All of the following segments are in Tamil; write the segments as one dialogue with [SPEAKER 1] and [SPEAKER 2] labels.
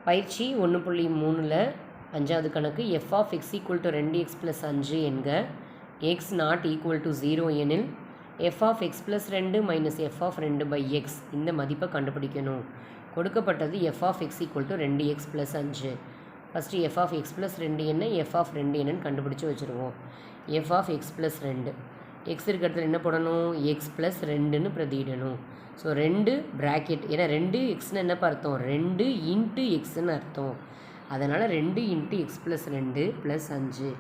[SPEAKER 1] பயிற்சி 1.3ல் 5வது கணக்கு f of x equal to 2x plus 5 என்க x not equal to 0 எனில் f of x plus 2 minus f of 2 by x இந்த மதிப்பை கண்டுபிடிக்கணும். கொடுக்கப்பட்டது f of x equal to 2x plus 5. First f of x plus 2 என்ன f of 2 என்னன்னு கண்டுபிடிச்சி வச்சுருவோம். f of x plus 2 x இருக்கிறதுல என்ன போடணும் x plus 2ன்னு பிரதியிடணும். ஸோ 2 ப்ராக்கெட் ஏன்னா 2 எக்ஸ்னு என்னப்பா அர்த்தம் 2 இன்ட்டு எக்ஸ்ன்னு அர்த்தம். அதனால் 2 இன்ட்டு எக்ஸ் ப்ளஸ் 2 ப்ளஸ் 5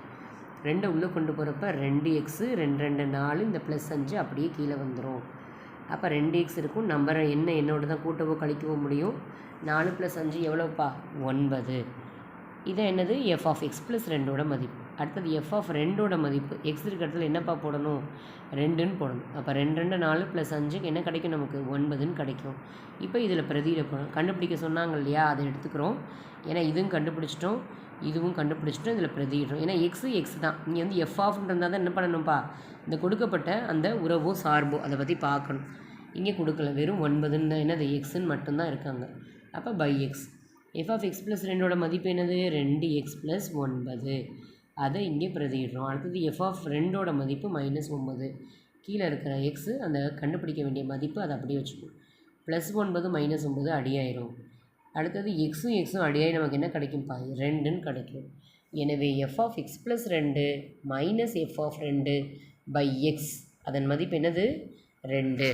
[SPEAKER 1] 2 உள்ளே கொண்டு போகிறப்ப 2x 2 2 4 இந்த ப்ளஸ் 5 அப்படியே கீழே வந்துடும். அப்போ 2x இருக்கும். நம்பரை என்னோட தான் கூட்டவோ கழிக்கவோ முடியும். 4 + 5 எவ்வளோப்பா 9. இதை என்னது f of x plus 2ஓட மதிப்பு. அடுத்தது f of 2ஓட மதிப்பு x இருக்கிறதுல என்னப்பா போடணும் 2ன்னு போடணும். அப்போ 2 2 4 + 5க்கு என்ன கிடைக்கும் நமக்கு 9ன்னு கிடைக்கும். இப்போ இதில் பிரதியிட போகணும். கண்டுபிடிக்க சொன்னாங்க இல்லையா அதை எடுத்துக்கிறோம். ஏன்னா இதுவும் கண்டுபிடிச்சிட்டோம் இதுவும் கண்டுபிடிச்சிட்டோம். இதில் பிரதியிடுறோம். ஏன்னா எக்ஸ் தான் இங்கே வந்து f ஆஃப்னு இருந்தால் தான் என்ன பண்ணணும்ப்பா இந்த கொடுக்கப்பட்ட அந்த உறவோ சார்போ அதை பற்றி பார்க்கணும். இங்கே கொடுக்கல வெறும் 9ன்னு தான் என்னது எக்ஸுன்னு மட்டும்தான் இருக்காங்க. அப்போ by x f of x plus 2ஓட மதிப்பு என்னது 2x plus 9 அதை இங்கே பிரதியிடுறோம். அடுத்தது f of 2ஓட மதிப்பு -9 கீழே இருக்கிற எக்ஸு அந்த கண்டுபிடிக்க வேண்டிய மதிப்பு அதை அப்படியே வச்சுக்கணும். +9 -9 அடியாயிரும். அடுத்தது எக்ஸும் அடியாகி நமக்கு என்ன கிடைக்கும்ப்பா 2ன்னு கிடைக்கும். எனவே f of x plus 2 minus f of 2 by x அதன் மதிப்பு என்னது 2.